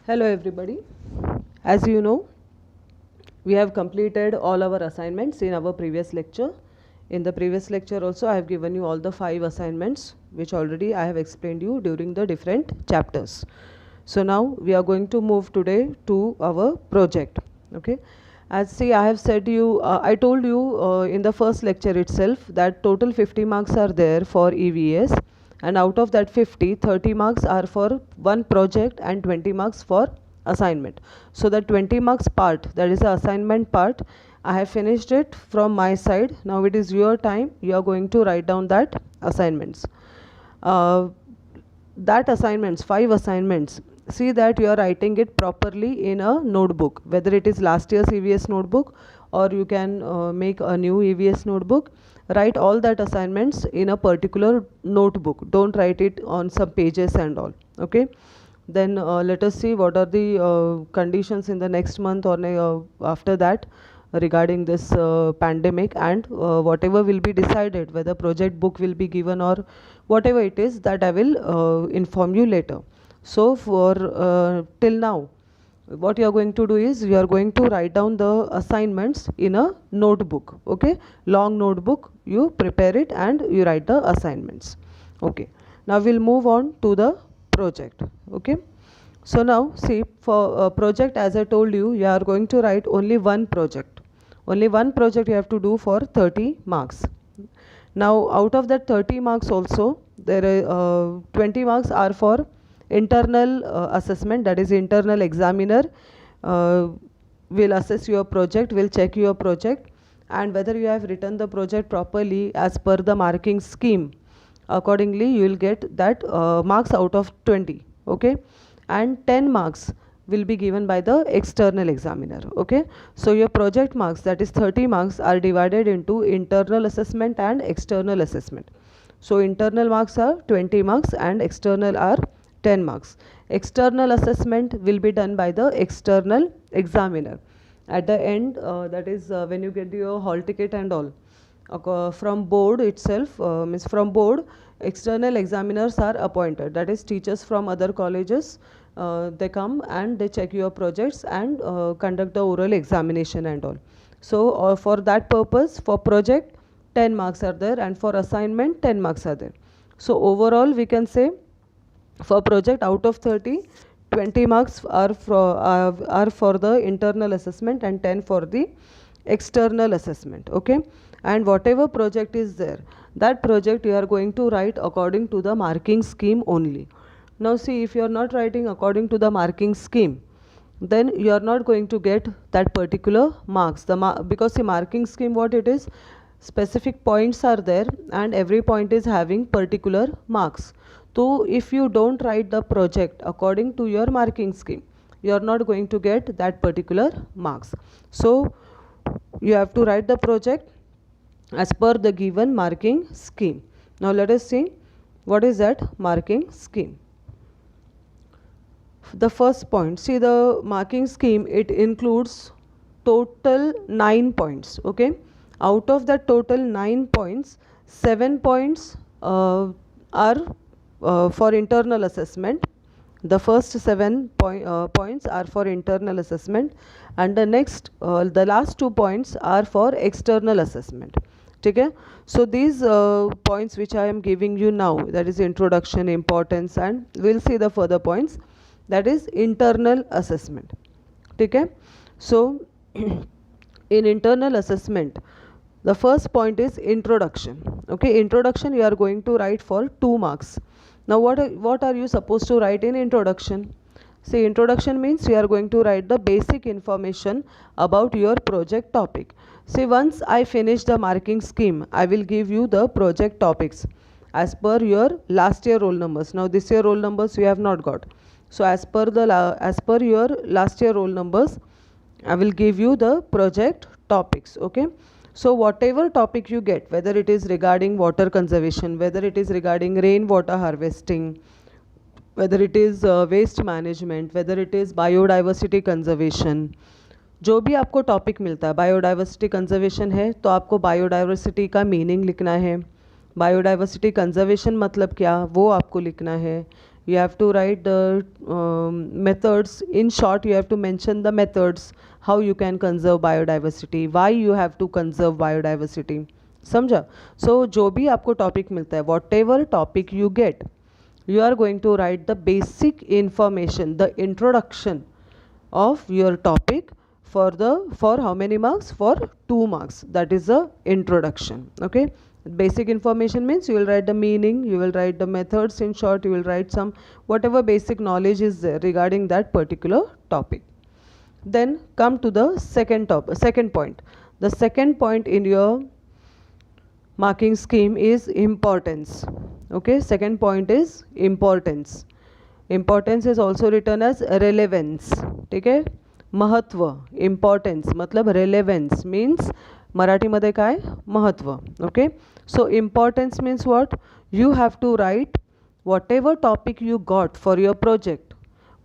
Hello everybody. As you know, we have completed all our assignments in our previous lecture. In the previous lecture also I have given you all the 5 assignments which already I have explained you during the different chapters. So now we are going to move today to our project. Okay. As see I have said you, I told you in the first lecture itself that total 50 marks are there for EVS, and out of that 50, 30 marks are for one project and 20 marks for assignment. So the 20 marks part, that is the assignment part, I have finished it from my side. Now it is your time. You are going to write down that assignments. Uh, that assignments, 5 assignments, see that you are writing it properly in a notebook, whether it is last year's EVS notebook or you can make a new EVS notebook. Write all that assignments in a particular notebook. Don't write it on some pages and all. Okay. Then let us see what are the conditions in the next month or after that regarding this pandemic, and whatever will be decided, whether project book will be given or whatever it is, that I will inform you later. So for till now, what you are going to do is you are going to write down the assignments in a notebook. Okay, long notebook, you prepare it and you write the assignments. Okay, now we'll move on to the project. Okay, so now see, for a project, as I told you, you are going to write only one project. Only one project you have to do for 30 marks. Now out of that 30 marks also, there are 20 marks are for internal assessment, that is internal examiner will assess your project, will check your project and whether you have written the project properly as per the marking scheme. Accordingly you will get that marks out of 20. Okay, and 10 marks will be given by the external examiner. Okay, so your project marks, that is 30 marks, are divided into internal assessment and external assessment. So internal marks are 20 marks and external are 10 marks. External assessment will be done by the external examiner at the end, that is when you get your hall ticket and all. From board itself, means from board, external examiners are appointed, that is teachers from other colleges. They come and they check your projects and conduct the oral examination and all. So for that purpose, for project 10 marks are there and for assignment 10 marks are there. So overall we can say for project, out of 30, 20 marks are for the internal assessment and 10 for the external assessment. Okay, and whatever project is there, that project you are going to write according to the marking scheme only. Now see, if you are not writing according to the marking scheme, then you are not going to get that particular marks. Because the marking scheme, what it is, specific points are there and every point is having particular marks. So if you don't write the project according to your marking scheme, you are not going to get that particular marks. So you have to write the project as per the given marking scheme. Now let us see what is that marking scheme. The first point, see, the marking scheme, it includes total 9 points. Okay, out of that total 9 points, 7 points are for internal assessment. The first 7 points are for internal assessment and the next the last 2 points are for external assessment. Okay, so these points which I am giving you now, that is introduction, importance, and we'll see the further points, that is internal assessment. Okay, so in internal assessment, the first point is introduction. Okay, introduction you are going to write for 2 marks. Now what are you supposed to write in introduction? See, introduction means you are going to write the basic information about your project topic. See, once I finish the marking scheme, I will give you the project topics as per your last year roll numbers. Now this year roll numbers you have not got. So as per your last year roll numbers, I will give you the project topics. Okay, so whatever topic you get, whether it is regarding water conservation, whether it is regarding rainwater harvesting, whether it is waste management, whether it is biodiversity conservation, जो भी आपको topic मिलता है, biodiversity conservation है तो आपको biodiversity का meaning लिखना है, बायोडाइवर्सिटी कंजर्वेशन मतलब क्या वो आपको लिखना है, you have to write the methods. In short, you have to mention the methods how you can conserve biodiversity, why you have to conserve biodiversity. समझा? So जो भी आपको टॉपिक मिलता है, whatever topic you get, you are going to write the basic information, the introduction of your topic for how many marks? For 2 marks. That is the introduction. Okay, basic information means you will write the meaning, you will write the methods. In short, you will write some whatever basic knowledge is there regarding that particular topic. Then come to the second point. The second point in your marking scheme is importance. Okay, second point is importance. Importance is also written as relevance. ठीक है, महत्व. Importance मतलब relevance means मराठीमध्ये काय? महत्व. Okay, so importance means what? You have to write whatever topic you got for your project,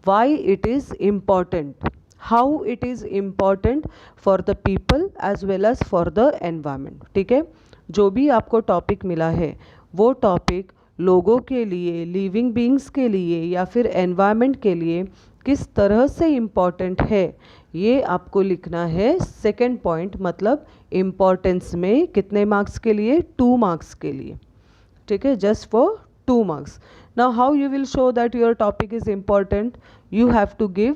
why it is important, how it is important for the people as well as for the environment. ठीक है, जो भी आपको topic मिला है वो topic लोगों के लिए, लिविंग बीइंग्स के लिए या फिर एनवायरनमेंट के लिए किस तरह से इम्पॉर्टेंट है, ये आपको लिखना है. सेकंड पॉइंट मतलब इम्पॉर्टेंस में कितने मार्क्स के लिए? 2 मार्क्स के लिए. ठीक है, just for 2 marks. Now how you will show that your topic is important? You have to give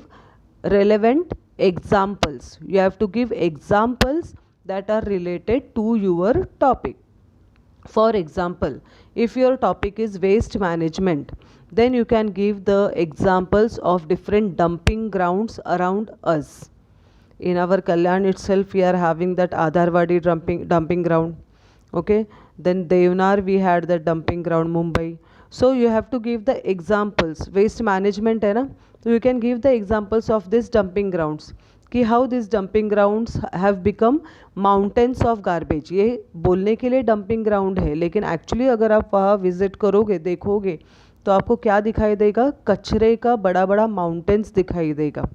relevant examples. You have to give examples that are related to your topic. For example, if your topic is waste management, then you can give the examples of different dumping grounds around us. In our Kalyan itself, we are having that Adharwadi dumping ground. Okay, then Devnar we had the dumping ground, Mumbai. So you have to give the examples. Waste management है ना, so you can give the examples of these dumping grounds कि how these dumping grounds have become mountains of garbage. ये बोलने के लिए dumping ground है, लेकिन actually अगर आप वहाँ visit करोगे, देखोगे, तो आपको क्या दिखाई देगा? कचरे का बड़ा बड़ा mountains दिखाई देगा.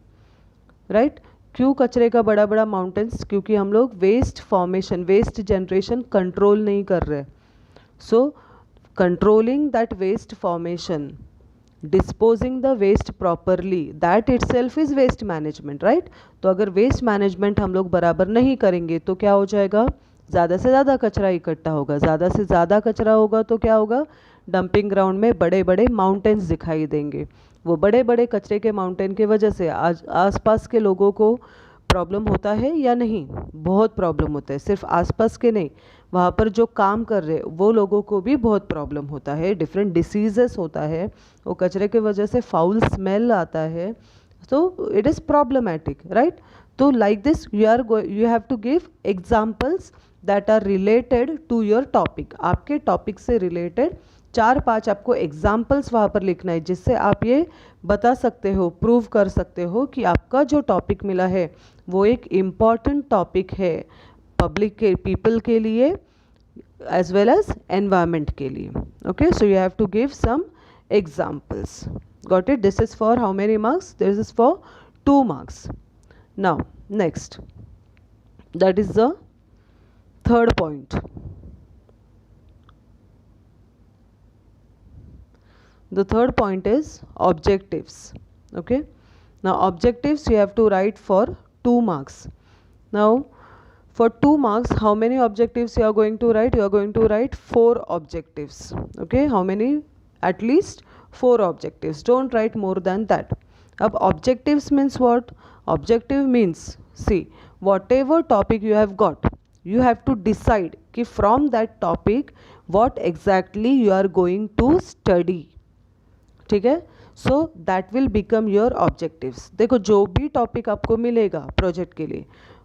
राइट? क्यों कचरे का बड़ा बड़ा माउंटेन्स? क्योंकि हम लोग waste formation, waste generation control नहीं कर रहे. So controlling that waste formation, disposing the waste properly, that itself is waste management. Right? तो अगर वेस्ट मैनेजमेंट हम लोग बराबर नहीं करेंगे तो क्या हो जाएगा? ज़्यादा से ज़्यादा कचरा इकट्ठा होगा. ज़्यादा से ज़्यादा कचरा होगा तो क्या होगा? डंपिंग ग्राउंड में बड़े बड़े माउंटेन्स दिखाई देंगे. वो बड़े बड़े कचरे के माउंटेन की वजह से आज आसपास के लोगों को प्रॉब्लम होता है या नहीं? बहुत प्रॉब्लम होता है. सिर्फ आसपास के नहीं, वहाँ पर जो काम कर रहे वो लोगों को भी बहुत प्रॉब्लम होता है. डिफरेंट डिसीजेस होता है, वो कचरे की वजह से फाउल स्मेल आता है. तो इट इज़ प्रॉब्लमैटिक. राइट? तो like this you have to give examples that are related to your topic. आपके टॉपिक से रिलेटेड 4-5 आपको एग्जाम्पल्स वहाँ पर लिखना है, जिससे आप ये बता सकते हो, प्रूव कर सकते हो कि आपका जो टॉपिक मिला है वो एक इम्पॉर्टेंट टॉपिक है पब्लिक के, पीपल के लिए एज वेल एज एनवायरनमेंट के लिए. Okay, so you have to give some examples. Got it? This is for how many marks? This is for 2 marks. Now next, that is the third point. The third point is objectives. Okay, now objectives you have to write for 2 marks. Now for 2 marks, how many objectives you are going to write? You are going to write 4 objectives. Okay, how many? At least 4 objectives. Don't write more than that. Ab objectives means what? Objective means, see, whatever topic you have got, you have to decide कि from that topic what exactly you are going to study. ठीक है? So that will become your objectives. देखो, जो भी topic आपको मिलेगा project के लिए,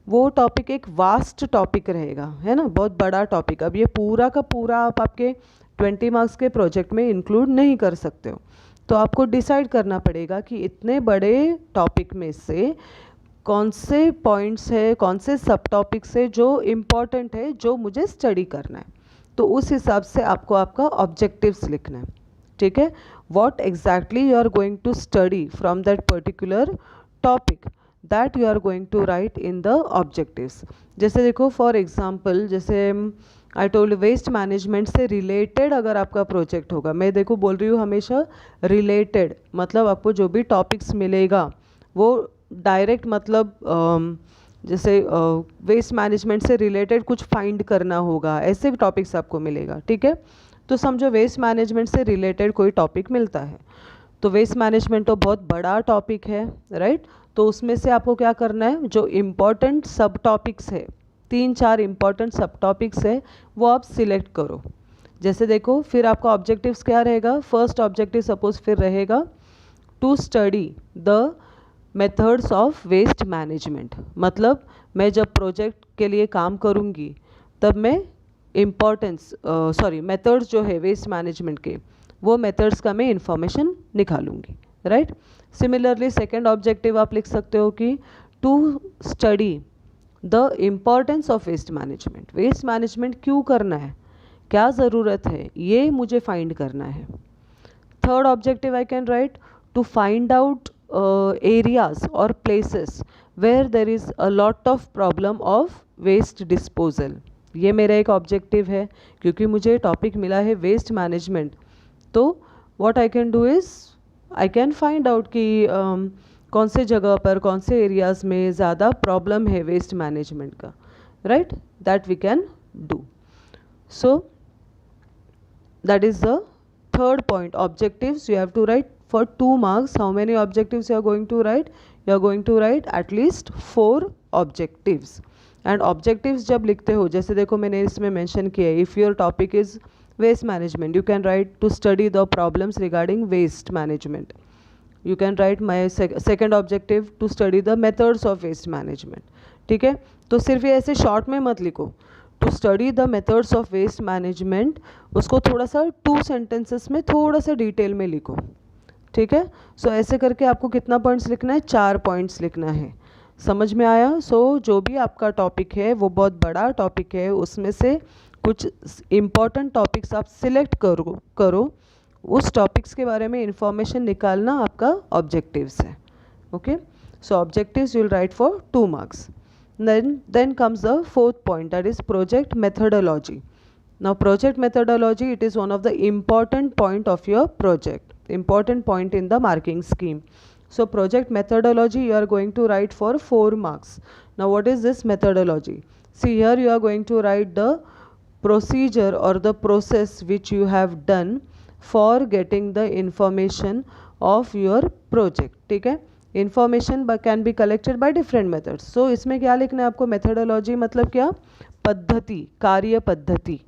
वो टॉपिक एक वास्ट टॉपिक रहेगा, है ना, बहुत बड़ा टॉपिक. अब ये पूरा का पूरा आप आपके 20 मार्क्स के प्रोजेक्ट में इंक्लूड नहीं कर सकते हो. तो आपको डिसाइड करना पड़ेगा कि इतने बड़े टॉपिक में से कौन से पॉइंट्स है, कौन से सब टॉपिक्स है जो इम्पॉर्टेंट है, जो मुझे स्टडी करना है. तो उस हिसाब से आपको आपका ऑब्जेक्टिव्स लिखना है. ठीक है? what exactly you are going to study from that particular topic, that you are going to write in the objectives. जैसे देखो, for example, जैसे आई टोल्ड वेस्ट मैनेजमेंट से रिलेटेड अगर आपका प्रोजेक्ट होगा, मैं देखो बोल रही हूँ हमेशा रिलेटेड, मतलब आपको जो भी टॉपिक्स मिलेगा वो डायरेक्ट, मतलब जैसे वेस्ट मैनेजमेंट से रिलेटेड कुछ फाइंड करना होगा, ऐसे टॉपिक्स आपको मिलेगा, ठीक है। तो समझो वेस्ट मैनेजमेंट से रिलेटेड कोई टॉपिक मिलता है, तो वेस्ट मैनेजमेंट तो बहुत बड़ा टॉपिक है, राइट। तो उसमें से आपको क्या करना है, जो इम्पोर्टेंट सब टॉपिक्स है, 3-4 इम्पॉर्टेंट सब टॉपिक्स है, वो आप सिलेक्ट करो। जैसे देखो फिर आपका ऑब्जेक्टिव्स क्या रहेगा, फर्स्ट ऑब्जेक्टिव सपोज फिर रहेगा to study the methods of waste management, मतलब मैं जब प्रोजेक्ट के लिए काम करूँगी तब मैं मेथड्स जो है वेस्ट मैनेजमेंट के, वो मेथड्स का मैं इंफॉर्मेशन निकालूंगी, राइट। सिमिलरली सेकेंड ऑब्जेक्टिव आप लिख सकते हो कि to study the importance of waste management, waste management क्यों करना है, क्या ज़रूरत है, ये मुझे फाइंड करना है। Third objective I can write to find out areas or places where there is a lot of problem of waste disposal, ये मेरा एक ऑब्जेक्टिव है, क्योंकि मुझे टॉपिक मिला है वेस्ट मैनेजमेंट। तो what I can do is I can find out कि कौन से जगह पर कौन से एरियाज़ में ज़्यादा प्रॉब्लम है वेस्ट मैनेजमेंट का, right, that we can do. So that is the third point, objectives you have to write for 2 marks. How many objectives you are going to write? You are going to write at least 4 objectives. And objectives जब लिखते हो, जैसे देखो मैंने इसमें mention किया है, if your topic is waste management, you can write to study the problems regarding waste management. You can write my second objective to study the methods of waste management, ठीक है। तो सिर्फ ये ऐसे शॉर्ट में मत लिखो, to study the methods of waste management, उसको थोड़ा सा 2 सेंटेंसेस में थोड़ा सा डिटेल में लिखो, ठीक है। सो ऐसे करके आपको कितना पॉइंट्स लिखना है, 4 पॉइंट्स लिखना है। समझ में आया। जो भी आपका टॉपिक है वो बहुत बड़ा टॉपिक है, उसमें से कुछ इम्पॉर्टेंट टॉपिक्स आप सिलेक्ट करो, उस टॉपिक्स के बारे में इंफॉर्मेशन निकालना आपका ऑब्जेक्टिव्स है। Okay, so objectives you will right for 2 marks. Then comes the fourth point, that is project methodology. Now project methodology, it is one of the important point of your project, important point in the marking scheme. So project methodology you are going to write for 4 marks. Now what is this methodology? See here you are going to write the procedure or the process which you have done for getting the information of your project, ठीक है। Information can be collected by different methods. So इसमें क्या लिखना है आपको, methodology मतलब क्या, पद्धति, कार्य पद्धति।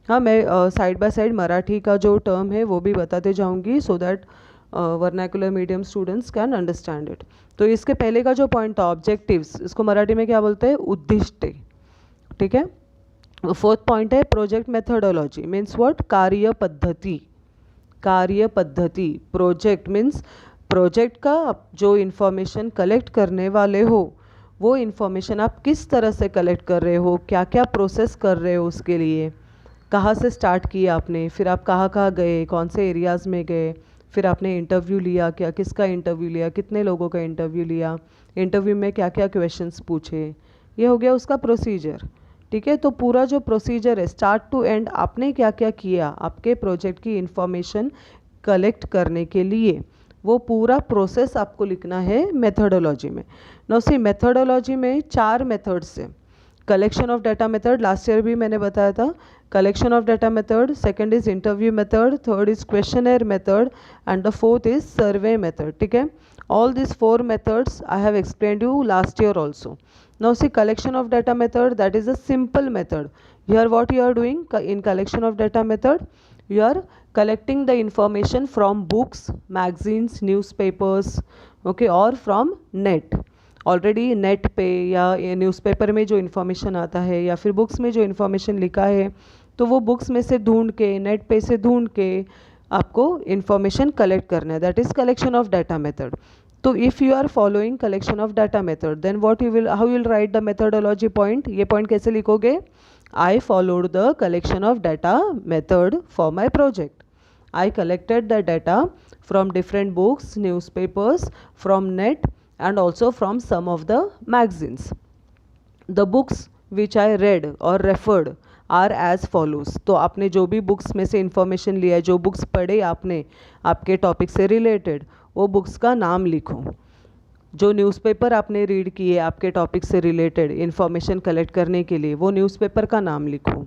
हाँ, मैं साइड बाय साइड मराठी का जो टर्म है वो भी बताते जाऊंगी, so that vernacular medium students can understand it. तो इसके पहले का जो पॉइंट था ऑब्जेक्टिव्स, इसको मराठी में क्या बोलते हैं, उद्दिष्ट, ठीक है। फोर्थ पॉइंट है प्रोजेक्ट मेथडोलॉजी, मीन्स व्हाट, कार्य पद्धति, कार्य पद्धति। प्रोजेक्ट मीन्स प्रोजेक्ट का जो इन्फॉर्मेशन कलेक्ट करने वाले हो, वो इन्फॉर्मेशन आप किस तरह से कलेक्ट कर रहे हो, क्या क्या प्रोसेस कर रहे हो, उसके लिए कहाँ से स्टार्ट किया आपने, फिर आप कहाँ कहाँ गए, कौन से एरियाज़ में गए, फिर आपने इंटरव्यू लिया क्या, किसका इंटरव्यू लिया, कितने लोगों का इंटरव्यू लिया, इंटरव्यू में क्या क्या क्वेश्चंस पूछे, ये हो गया उसका प्रोसीजर, ठीक है। तो पूरा जो प्रोसीजर है स्टार्ट टू एंड, आपने क्या क्या किया आपके प्रोजेक्ट की इंफॉर्मेशन कलेक्ट करने के लिए, वो पूरा प्रोसेस आपको लिखना है मेथडोलॉजी में। नाउ सी मेथडोलॉजी में 4 मेथड्स हैं। Collection of data method, last year भी मैंने बताया था, collection of data method, second is interview method, third is questionnaire method and the fourth is survey method, ठीक है। All this 4 methods I have explained you last year also. Now see collection of data method, that is a simple method. Here what you are doing in collection of data method, you are collecting the information from books, magazines, newspapers, okay, or from net. Already net पे या newspaper में जो information आता है या फिर books में जो इन्फॉर्मेशन लिखा है, तो वो बुक्स में से ढूंढ के, नेट पे से ढूंढ के आपको इन्फॉर्मेशन कलेक्ट करना है, that is collection of data method. तो if you are following collection of data method, then what you will, how you will write the methodology point, ये पॉइंट कैसे लिखोगे, I followed the collection of data method for my project. I collected the data from different books, newspapers, from net and also from some of the magazines. The books which I read or referred are as follows. तो आपने जो भी books में से information लिया है, जो books पढ़े आपने आपके टॉपिक से रिलेटेड, वो बुक्स का नाम लिखो। जो न्यूज़पेपर आपने रीड किए आपके टॉपिक से रिलेटेड इंफॉर्मेशन कलेक्ट करने के लिए, वो न्यूज़पेपर का नाम लिखो,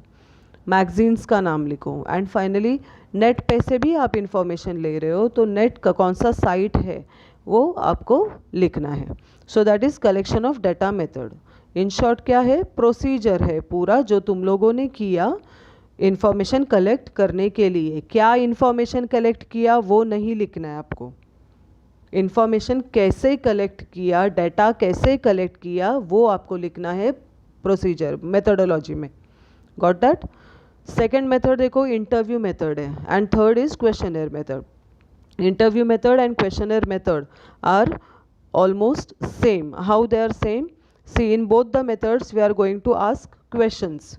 मैगजीन्स का नाम लिखो। एंड फाइनली नेट पे से भी आप इंफॉर्मेशन ले रहे हो तो नेट का कौन सा साइट है वो आपको लिखना है। सो that is collection of data method. In short क्या है, प्रोसीजर है पूरा जो तुम लोगों ने किया इंफॉर्मेशन कलेक्ट करने के लिए। क्या इंफॉर्मेशन कलेक्ट किया वो नहीं लिखना है आपको, इंफॉर्मेशन कैसे कलेक्ट किया, डाटा कैसे कलेक्ट किया वो आपको लिखना है प्रोसीजर मेथडोलॉजी में। Got that. सेकेंड मेथड देखो इंटरव्यू मेथड है, and third is questionnaire method. Interview method and questionnaire method are almost same. How they are same? See, in both the methods we are going to ask questions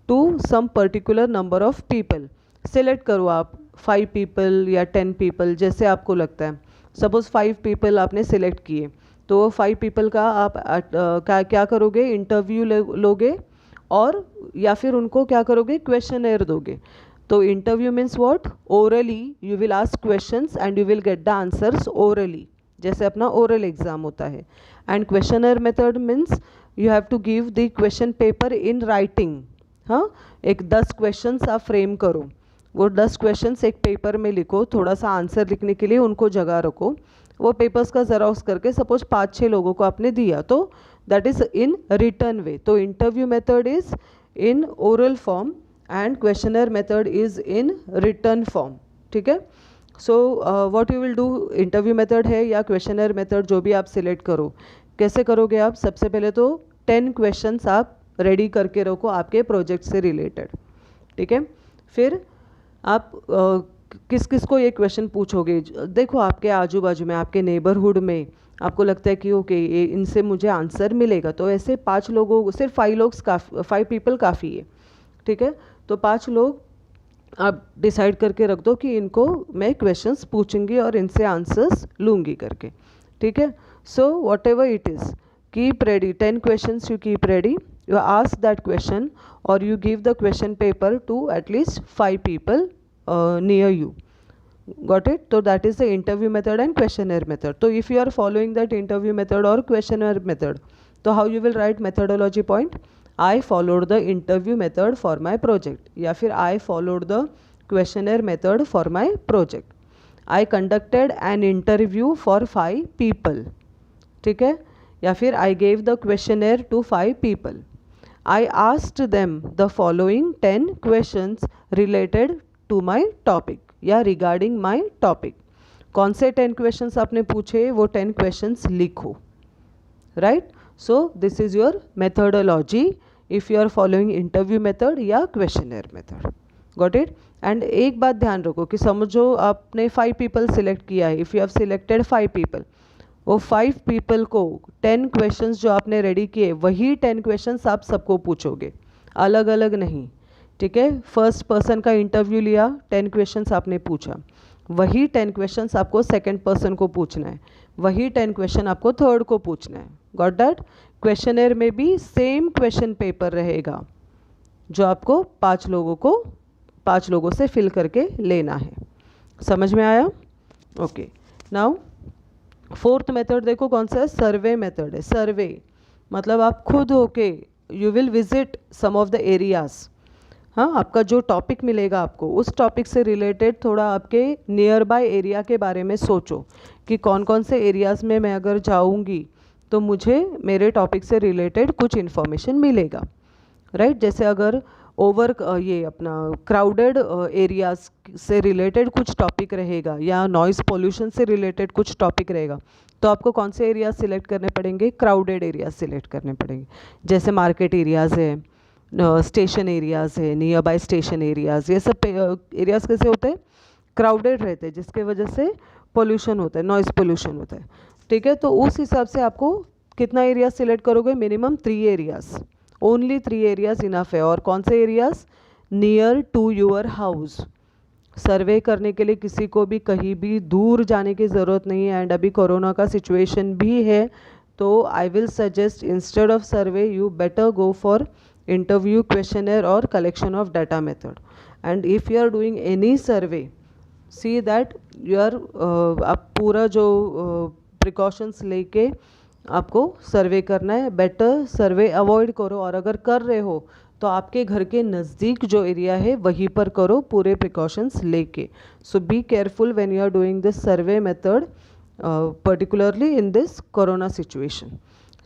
to some particular number of people. Select करो आप 5 people या 10 people जैसे आपको लगता है। Suppose 5 people आपने select किए तो 5 people का आप क्या करोगे, इंटरव्यू लोगे और या फिर उनको क्या करोगे, क्वेश्चनर दोगे। तो interview means what, orally you will ask questions and you will get the answers orally, जैसे अपना ओरल एग्जाम होता है। And questionnaire method means you have to give the question paper in writing. हाँ, एक 10 questions आप frame करो, वो 10 questions एक पेपर में लिखो, थोड़ा सा आंसर लिखने के लिए उनको जगह रखो। वो पेपर्स का ज़ेरॉक्स करके सपोज 5-6 लोगों को आपने दिया तो that is in written way. तो interview method is in oral form and questionnaire method is in written form. ठीक है। So what you will do, interview method है या क्वेश्चनर मेथड जो भी आप सिलेक्ट करो, कैसे करोगे आप, सबसे पहले तो 10 क्वेश्चंस आप रेडी करके रखो आपके प्रोजेक्ट से रिलेटेड। ठीक है। फिर आप किस किस को ये क्वेश्चन पूछोगे, देखो आपके आजू बाजू में आपके नेबरहुड में आपको लगता है कि ओके इनसे मुझे आंसर मिलेगा, तो ऐसे 5 लोगों, सिर्फ 5 पीपल काफ़ी है। ठीक है। तो 5 लोग आप डिसाइड करके रख दो कि इनको मैं क्वेश्चंस पूछूंगी और इनसे आंसर्स लूँगी करके। ठीक है। So what ever it is, keep ready 10 questions, you keep ready, you ask that question or you give the question paper to at least 5 people near you. Got it? So that is the interview method and questionnaire method. So if you are following that interview method or questionnaire method, so how you will write methodology point, I followed the interview method for my project, या फिर I followed the questionnaire method for my project, I conducted an interview for 5 people. ठीक है। या फिर I gave the questionnaire to 5 people. I asked them the following 10 questions related to my topic या regarding my topic. कौन से 10 questions आपने पूछे वो 10 questions लिखो। Right? So this is your methodology if you are following interview method या questionnaire method. Got it? And एक बात ध्यान रखो कि समझो आपने 5 people select किया है, if you have selected 5 people, वो 5 पीपल को 10 क्वेश्चंस जो आपने रेडी किए वही 10 क्वेश्चंस आप सबको पूछोगे, अलग अलग नहीं। ठीक है। फर्स्ट पर्सन का इंटरव्यू लिया, 10 क्वेश्चंस आपने पूछा, वही 10 क्वेश्चंस आपको सेकंड पर्सन को पूछना है, वही 10 क्वेश्चन आपको थर्ड को पूछना है। Got that? क्वेश्चनर में भी सेम क्वेश्चन पेपर रहेगा जो आपको 5 लोगों से फिल करके लेना है। समझ में आया? ओके। नाउ फोर्थ मेथड देखो कौन सा है, सर्वे मेथड है। सर्वे मतलब आप खुद होके you will visit some of the areas. हाँ, आपका जो टॉपिक मिलेगा आपको उस टॉपिक से रिलेटेड थोड़ा आपके नियर बाय एरिया के बारे में सोचो कि कौन कौन से एरियाज़ में मैं अगर जाऊँगी तो मुझे मेरे टॉपिक से रिलेटेड कुछ इन्फॉर्मेशन मिलेगा। राइट? जैसे अगर ये अपना क्राउडेड एरियाज से रिलेटेड कुछ टॉपिक रहेगा या नॉइज़ पोल्यूशन से रिलेटेड कुछ टॉपिक रहेगा तो आपको कौन से एरियाज सिलेक्ट करने पड़ेंगे, क्राउडेड एरियाज सिलेक्ट करने पड़ेंगे। जैसे मार्केट एरियाज़ है, स्टेशन एरियाज़ है, नियर बाय स्टेशन एरियाज़, ये सब एरियाज़ कैसे होते हैं, क्राउडेड रहते हैं, जिसके वजह से पोल्यूशन होता है, नॉइज़ पोल्यूशन होता है। ठीक है। तो उस हिसाब से आपको कितना एरिया सिलेक्ट करोगे, minimum 3 areas, only 3 areas enough है। और कौन से areas, near to your house. Survey करने के लिए किसी को भी कहीं भी दूर जाने की ज़रूरत नहीं है, एंड अभी कोरोना का सिचुएशन भी है, तो I will suggest instead of survey you better go for interview, questionnaire or collection of data method. And if you are doing any survey, see that you are आप पूरा जो precautions लेके आपको सर्वे करना है. बेटर सर्वे अवॉइड करो, और अगर कर रहे हो तो आपके घर के नज़दीक जो एरिया है वहीं पर करो पूरे प्रिकॉशंस लेके. So be careful when you are doing this survey method, particularly in this corona situation.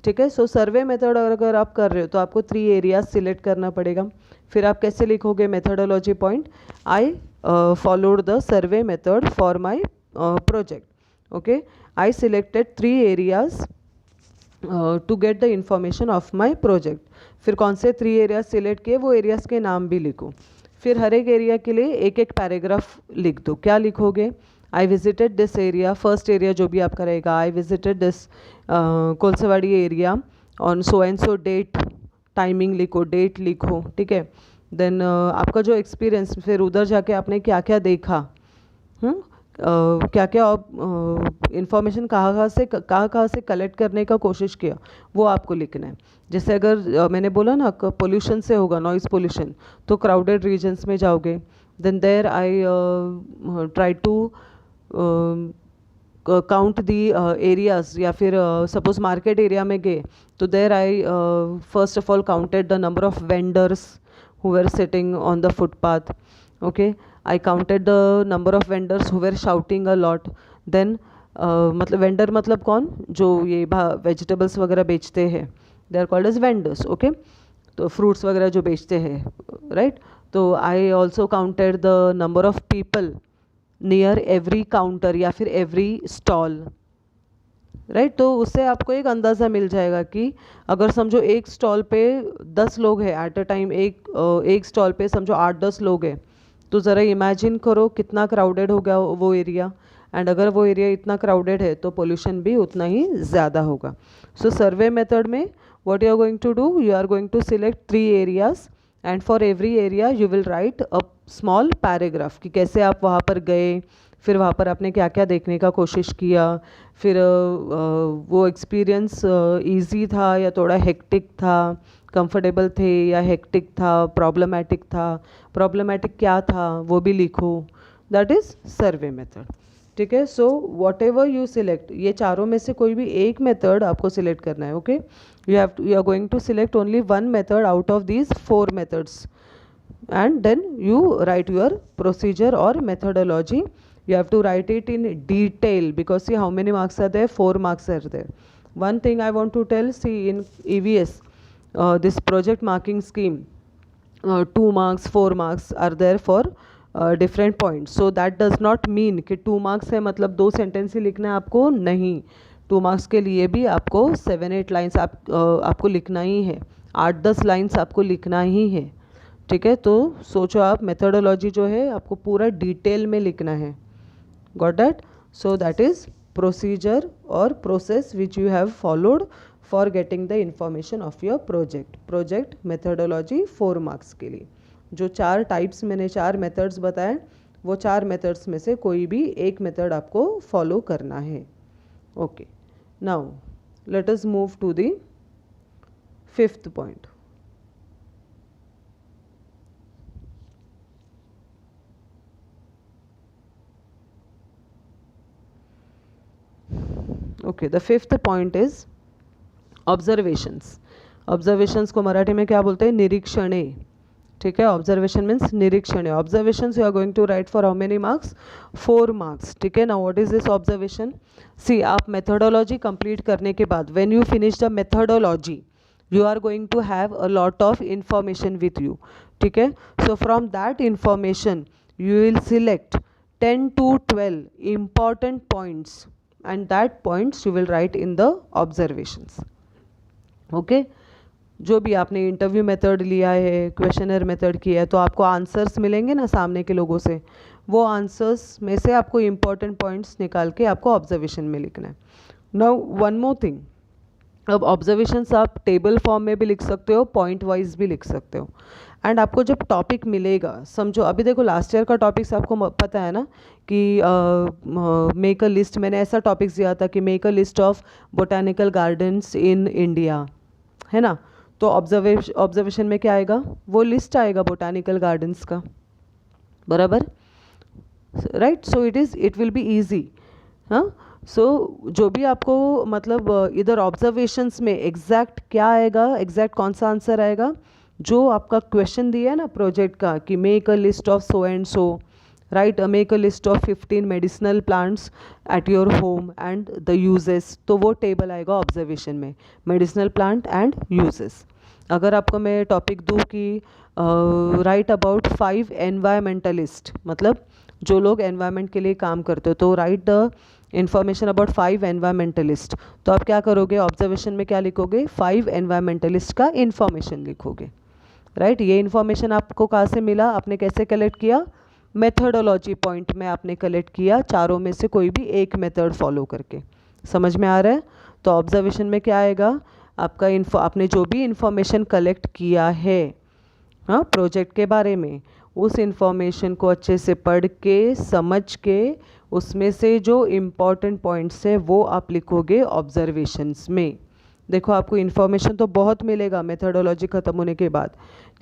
ठीक है. सो सर्वे मेथड अगर आप कर रहे हो तो आपको 3 एरियाज सिलेक्ट करना पड़ेगा. फिर आप कैसे लिखोगे methodology point? I followed the survey method for my project. Okay, I selected 3 areas to get the information of my project. फिर कौन से 3 एरियाज सिलेक्ट किए वो एरियाज के नाम भी लिखो. फिर हर एक एरिया के लिए एक एक पैराग्राफ लिख दो. क्या लिखोगे? I visited this area, first area जो भी आपका रहेगा, I visited this Kolsawadi area on so and so date, timing लिखो, डेट लिखो. ठीक है. देन आपका जो एक्सपीरियंस, फिर उधर जाके आपने क्या क्या देखा, क्या क्या इंफॉर्मेशन कहाँ कहाँ से कलेक्ट करने का कोशिश किया, वो आपको लिखना है. जैसे अगर मैंने बोला ना पोल्यूशन से होगा, नॉइज़ पोल्यूशन, तो क्राउडेड रीजन्स में जाओगे. Then there I try to count the areas, या फिर सपोज मार्केट एरिया में गए तो there I first of all counted the number of vendors who were sitting on the footpath. Okay, I counted the number of vendors who were shouting a lot. Then मतलब vendor मतलब कौन? जो ये vegetables वगैरह बेचते हैं, they are called as vendors. Okay, तो fruits वगैरह जो बेचते हैं, राइट. तो I also counted the number of people near every counter या फिर एवरी स्टॉल, राइट. तो उससे आपको एक अंदाज़ा मिल जाएगा कि अगर समझो एक स्टॉल पे 10 लोग हैं एट अ टाइम, एक स्टॉल पे समझो 8-10 लोग हैं, तो ज़रा इमेजिन करो कितना क्राउडेड हो गया वो एरिया. एंड अगर वो एरिया इतना क्राउडेड है तो पोल्यूशन भी उतना ही ज़्यादा होगा. सो सर्वे मेथड में what you are going to do, you are going to select 3 areas and for every area you will write a small paragraph कि कैसे आप वहाँ पर गए, फिर वहाँ पर आपने क्या क्या देखने का कोशिश किया, फिर वो एक्सपीरियंस इजी था या थोड़ा हेक्टिक था, कंफर्टेबल थे या हेक्टिक था, प्रॉब्लमेटिक था, प्रॉब्लमेटिक क्या था वो भी लिखो. That is survey method. ठीक है. So what ever you select, ये चारों में से कोई भी एक मेथड आपको सिलेक्ट करना है. Okay, you are going to select only 1 method out of these 4 methods and then you write your procedure or methodology. You have to write it in detail because see how many marks are there? 4 marks are there. One thing I want to tell, see in EVS this project marking scheme, 2 marks 4 marks are there for different points. So that does not mean कि 2 marks है मतलब 2 sentence ही लिखना है आपको, नहीं. 2 marks के लिए भी आपको 7-8 लाइन्स आपको लिखना ही है, 8-10 लाइन्स आपको लिखना ही है. ठीक है. तो सोचो आप मेथडोलॉजी जो है आपको पूरा डिटेल में लिखना है. Got that? So that is procedure और process which you have followed for getting the information of your project methodology 4 marks के लिए. जो 4 टाइप्स मैंने 4 मेथड्स बताए, वो 4 मेथड्स में से कोई भी एक मेथड आपको फॉलो करना है. Okay, now let us move to the 5th point. Okay, the 5th point is observations. Observations को मराठी में क्या बोलते हैं? निरीक्षणे. ठीक है. ऑब्जर्वेशन मीन्स निरीक्षणे. Observations you are going to write for how many marks? 4 marks. ठीक है. Now what is this observation? See, आप मेथडोलॉजी कंप्लीट करने के बाद when you finish the methodology you are going to have a lot of information with you. ठीक है. So from that information you will select 10 to 12 important points and that points you will write in the observations. Okay. जो भी आपने interview method लिया है, questionnaire method किया है, तो आपको आंसर्स मिलेंगे ना सामने के लोगों से, वो आंसर्स में से आपको इम्पॉर्टेंट पॉइंट्स निकाल के आपको ऑब्जर्वेशन में लिखना है. नाउ वन मोर थिंग, अब ऑब्जर्वेशंस आप टेबल फॉर्म में भी लिख सकते हो, पॉइंट वाइज भी लिख सकते हो. एंड आपको जब टॉपिक मिलेगा, समझो अभी देखो लास्ट ईयर का टॉपिक्स आपको पता है ना कि मेक अ लिस्ट, मैंने ऐसा टॉपिक्स दिया था कि make a list of botanical gardens in India, है ना. तो ऑब्जर्वेशन में क्या आएगा, वो लिस्ट आएगा बोटानिकल गार्डन्स का, बराबर, right. So it will be easy. हाँ, सो जो भी आपको मतलब इधर ऑब्जर्वेशंस में एग्जैक्ट क्या आएगा, एग्जैक्ट कौन सा आंसर आएगा, जो आपका क्वेश्चन दिया है ना प्रोजेक्ट का कि make a list of so and so, right, make a list of 15 medicinal plants at your home and the uses, तो वो टेबल आएगा ऑब्जर्वेशन में, मेडिसिनल प्लांट एंड यूजेस. अगर आपको मैं टॉपिक दूँ कि राइट अबाउट 5 एनवायरमेंटलिस्ट, मतलब जो लोग एनवायरनमेंट के लिए काम करते हो, तो right the information about 5 environmentalist, तो आप क्या करोगे, ऑब्जर्वेशन में क्या लिखोगे, 5 एनवायरमेंटलिस्ट का इन्फॉर्मेशन लिखोगे, राइट. ये इन्फॉर्मेशन आपको कहाँ से मिला, आपने कैसे कलेक्ट किया, मेथडोलॉजी पॉइंट में आपने कलेक्ट किया, चारों में से कोई भी एक मेथड फॉलो करके. समझ में आ रहा है. तो ऑब्जर्वेशन में क्या आएगा, आपका आपने जो भी इन्फॉर्मेशन कलेक्ट किया है, हाँ, प्रोजेक्ट के बारे में, उस इन्फॉर्मेशन को अच्छे से पढ़ के समझ के उसमें से जो इम्पॉर्टेंट पॉइंट्स है वो आप लिखोगे ऑब्जर्वेशंस में. देखो आपको इन्फॉर्मेशन तो बहुत मिलेगा मेथडोलॉजी ख़त्म होने के बाद,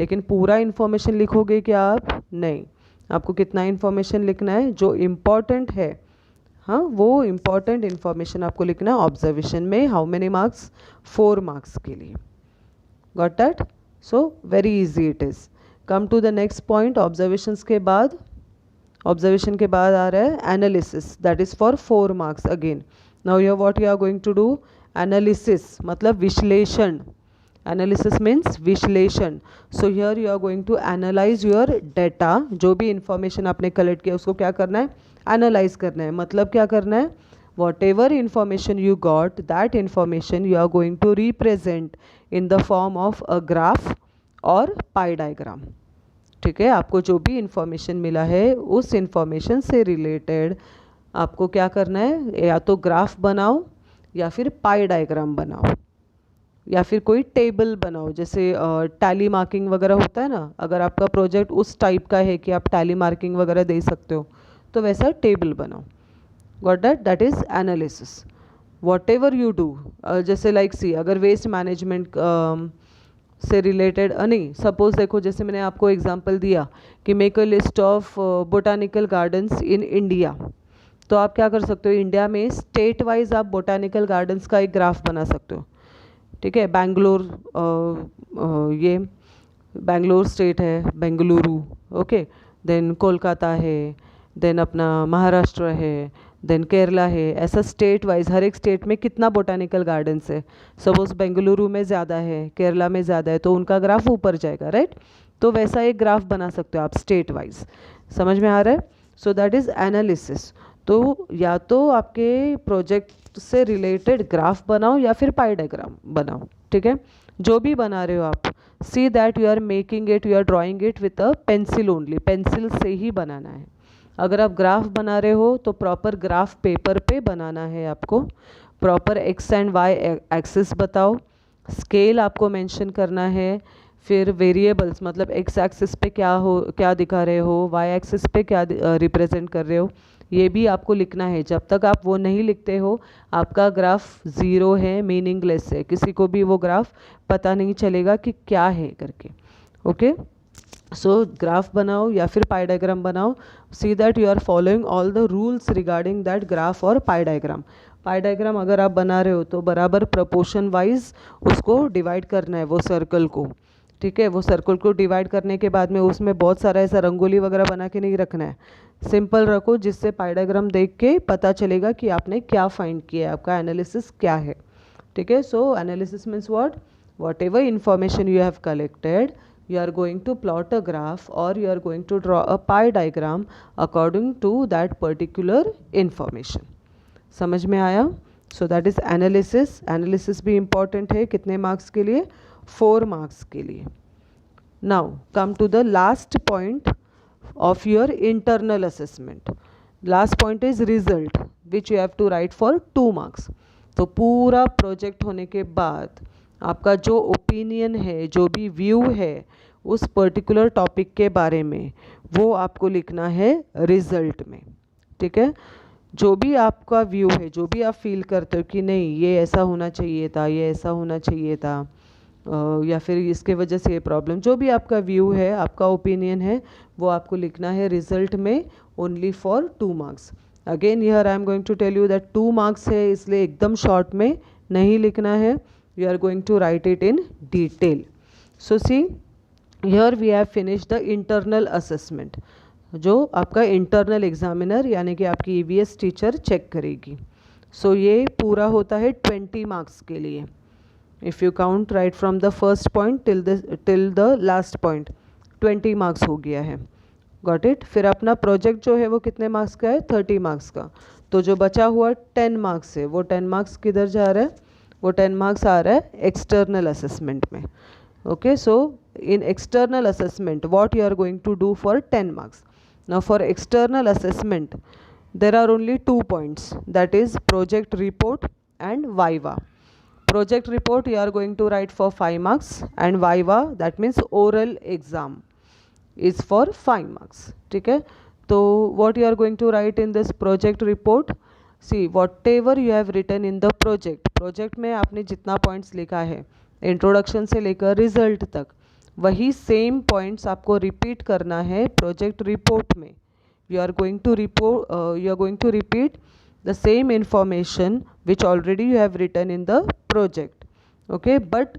लेकिन पूरा इन्फॉर्मेशन लिखोगे क्या आप, नहीं. आपको कितना इन्फॉर्मेशन लिखना है, जो इम्पॉर्टेंट है, हाँ, वो इम्पॉर्टेंट इन्फॉर्मेशन आपको लिखना है ऑब्जर्वेशन में. हाउ मेनी मार्क्स, 4 मार्क्स के लिए. Got that. So very easy it is. Come to the next point. Observations के बाद, ऑब्जर्वेशन के बाद आ रहा है analysis, that is for 4 marks again. Now here what you are going to do, analysis मतलब विश्लेषण. एनालिसिस मीन्स विश्लेषण. So here you are going to analyse your data. जो भी इंफॉर्मेशन आपने कलेक्ट किया उसको क्या करना है, एनालाइज करना है. मतलब क्या करना है, whatever information you got, that information you are going to represent in the form of a graph और पाई डायग्राम. ठीक है, आपको जो भी इंफॉर्मेशन मिला है उस इंफॉर्मेशन से रिलेटेड आपको क्या करना है, या तो ग्राफ बनाओ या फिर पाई डायग्राम बनाओ या फिर कोई टेबल बनाओ. जैसे टैली मार्किंग वगैरह होता है ना, अगर आपका प्रोजेक्ट उस टाइप का है कि आप टैली मार्किंग वगैरह दे सकते हो, तो वैसा टेबल बनाओ. Got that. That is analysis. What ever you do, जैसे लाइक सी, अगर वेस्ट मैनेजमेंट से रिलेटेड नहीं, सपोज देखो जैसे मैंने आपको एग्जांपल दिया कि make a list of botanical gardens in India, तो आप क्या कर सकते हो, इंडिया में स्टेट वाइज आप बोटानिकल गार्डन्स का एक ग्राफ बना सकते हो. ठीक है, बैंगलोर, ये बैंगलोर स्टेट है, बेंगलुरु, ओके, देन कोलकाता है, देन अपना महाराष्ट्र है, देन केरला है. ऐसा स्टेट वाइज हर एक स्टेट में कितना बोटानिकल गार्डन्स है. सपोज बेंगलुरु में ज़्यादा है, केरला में ज़्यादा है, तो उनका ग्राफ ऊपर जाएगा, राइट. तो वैसा एक ग्राफ बना सकते हो आप स्टेट वाइज. समझ में आ रहा है. सो दैट इज़ एनालिसिस. तो या तो आपके प्रोजेक्ट से रिलेटेड ग्राफ बनाओ या फिर पाई डायग्राम बनाओ. ठीक है, जो भी बना रहे हो आप, see that you are making it, you are drawing it with a pencil only. Pencil से ही बनाना है. अगर आप ग्राफ बना रहे हो तो प्रॉपर ग्राफ पेपर पे बनाना है आपको. Proper X and Y axis बताओ, स्केल आपको मेंशन करना है, फिर वेरिएबल्स मतलब एक्स एक्सिस पे क्या दिखा रहे हो, वाई एक्सिस पे क्या रिप्रेजेंट कर रहे हो, ये भी आपको लिखना है. जब तक आप वो नहीं लिखते हो आपका ग्राफ ज़ीरो है, मीनिंगलेस है, किसी को भी वो ग्राफ पता नहीं चलेगा कि क्या है करके. ओके, सो ग्राफ बनाओ या फिर पाई डायग्राम बनाओ. See that you are following all the rules regarding that graph और पाई डायग्राम. पाई डायग्राम अगर आप बना रहे हो तो बराबर प्रपोर्शन वाइज उसको डिवाइड करना है वो सर्कल को. ठीक है, वो सर्कल को डिवाइड करने के बाद में उसमें बहुत सारा ऐसा रंगोली वगैरह बना के नहीं रखना है. सिंपल रखो जिससे पाई डायग्राम देख के पता चलेगा कि आपने क्या फाइंड किया है, आपका एनालिसिस क्या है. ठीक है, so analysis means whatever information you have collected, you are going to plot a graph or you are going to draw a pie diagram according to that particular information. समझ में आया. so that is analysis. analysis भी important है. कितने marks के लिए, 4 marks के लिए. now come to the last point of your internal assessment. last point is result which you have to write for 2 marks. तो पूरा प्रोजेक्ट होने के बाद आपका जो ओपिनियन है, जो भी व्यू है उस पर्टिकुलर टॉपिक के बारे में, वो आपको लिखना है रिजल्ट में. ठीक है, जो भी आपका व्यू है, जो भी आप फील करते हो कि नहीं ये ऐसा होना चाहिए था, ये ऐसा होना चाहिए था, या फिर इसके वजह से ये प्रॉब्लम, जो भी आपका व्यू है, आपका ओपिनियन है, वो आपको लिखना है रिजल्ट में only for 2 marks. Again here I am going to tell you that 2 marks है, इसलिए एकदम शॉर्ट में नहीं लिखना है, you are going to write it in detail. So see here we have finish the internal assessment, जो आपका internal examiner यानी कि आपकी EVS टीचर चेक करेगी। सो ये पूरा होता है 20 मार्क्स के लिए। If you count right from the first point till the last point 20 marks हो गया है। Got it. फिर अपना प्रोजेक्ट जो है वो कितने मार्क्स का है? 30 मार्क्स का। तो जो बचा हुआ 10 मार्क्स है, वो 10 मार्क्स किधर जा रहा है? वो 10 मार्क्स आ रहा है एक्सटर्नल असेसमेंट में। Okay, so in external assessment what you are going to do for 10 marks. Now for external assessment there are only 2 points, that is project report and viva. Project report you are going to write for 5 marks and viva, that means oral exam, is for 5 marks. ठीक है, तो what you are going to write in this project report? See, whatever you have written in the project में आपने जितना points लिखा है introduction से लेकर रिजल्ट तक, वही सेम पॉइंट्स आपको रिपीट करना है प्रोजेक्ट रिपोर्ट में। You are going to repeat the same information which already you have written in the project. Okay, but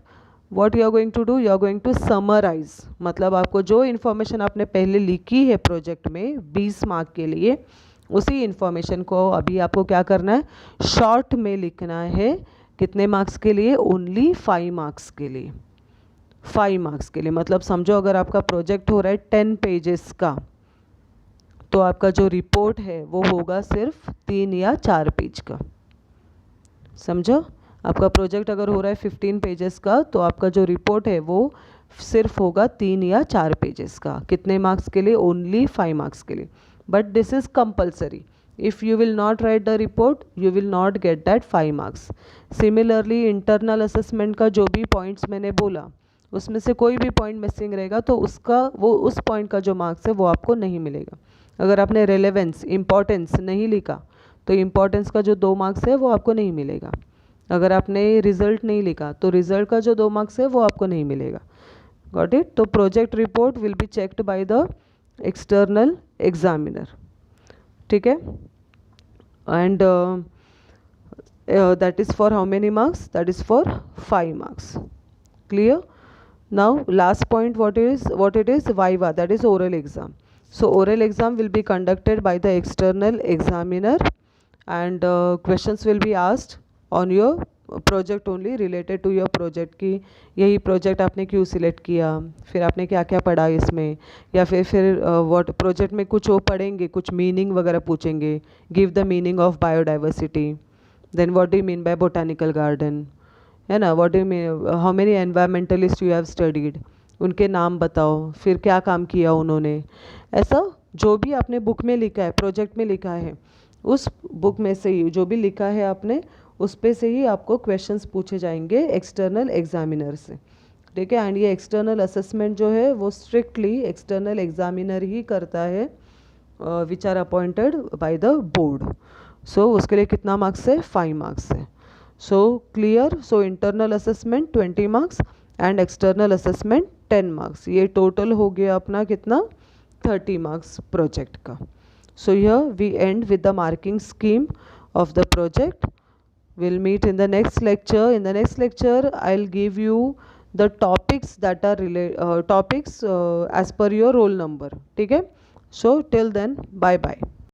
what you are going to do, you are going to summarise, मतलब आपको जो information आपने पहले लिखी है project में 20 mark के लिए, उसी इन्फॉर्मेशन को अभी आपको क्या करना है? शॉर्ट में लिखना है। कितने मार्क्स के लिए? ओनली 5 मार्क्स के लिए। 5 मार्क्स के लिए मतलब समझो अगर आपका प्रोजेक्ट हो रहा है 10 पेजेस का, तो आपका जो रिपोर्ट है वो होगा सिर्फ 3 या 4 पेज का। समझो, आपका प्रोजेक्ट अगर हो रहा है 15 पेजेस का, तो आपका जो रिपोर्ट है वो सिर्फ होगा 3 या 4 पेजेस का। कितने मार्क्स के लिए? ओनली 5 मार्क्स के लिए। But this is compulsory. If you will not write the report, you will not get that 5 marks. Similarly, internal assessment का जो भी points मैंने बोला, उसमें से कोई भी पॉइंट मिसिंग रहेगा तो उस पॉइंट का जो मार्क्स है वो आपको नहीं मिलेगा। अगर आपने रेलेवेंस, इम्पॉर्टेंस नहीं लिखा तो इम्पॉर्टेंस का जो 2 मार्क्स है वो आपको नहीं मिलेगा। अगर आपने रिजल्ट नहीं लिखा तो रिजल्ट का जो 2 मार्क्स है वो आपको नहीं मिलेगा। Got it. तो project report will be checked by the external examiner. ठीक है, and that is for how many marks? That is for 5 marks. Clear? Now last point, what it is? Viva, that is oral exam. So oral exam will be conducted by the external examiner and questions will be asked on your project only, related to your project की यही project आपने क्यों select किया, फिर आपने क्या क्या पढ़ा इसमें, या फिर व्हाट प्रोजेक्ट में कुछ वो पढ़ेंगे, कुछ मीनिंग वगैरह पूछेंगे। Give the meaning of biodiversity, then what do you mean by botanical garden, है ना। What do you mean, how many environmentalist you have studied, उनके नाम बताओ, फिर क्या काम किया उन्होंने। ऐसा जो भी आपने बुक में लिखा है, प्रोजेक्ट में लिखा है, उस बुक में से ही जो भी लिखा है आपने, उस पे से ही आपको क्वेश्चंस पूछे जाएंगे एक्सटर्नल एग्जामिनर से। ठीक है, एंड ये एक्सटर्नल असेसमेंट जो है वो स्ट्रिक्टली एक्सटर्नल एग्जामिनर ही करता है, which are appointed by the board. So उसके लिए कितना मार्क्स है? 5 मार्क्स है। So clear. So internal assessment 20 marks and external assessment 10 marks, ये टोटल हो गया अपना कितना? 30 मार्क्स प्रोजेक्ट का। So here we end with the marking scheme of the project. We'll meet in the next lecture. In the next lecture I'll give you the topics that are topics as per your roll number. ठीक है, so till then bye bye.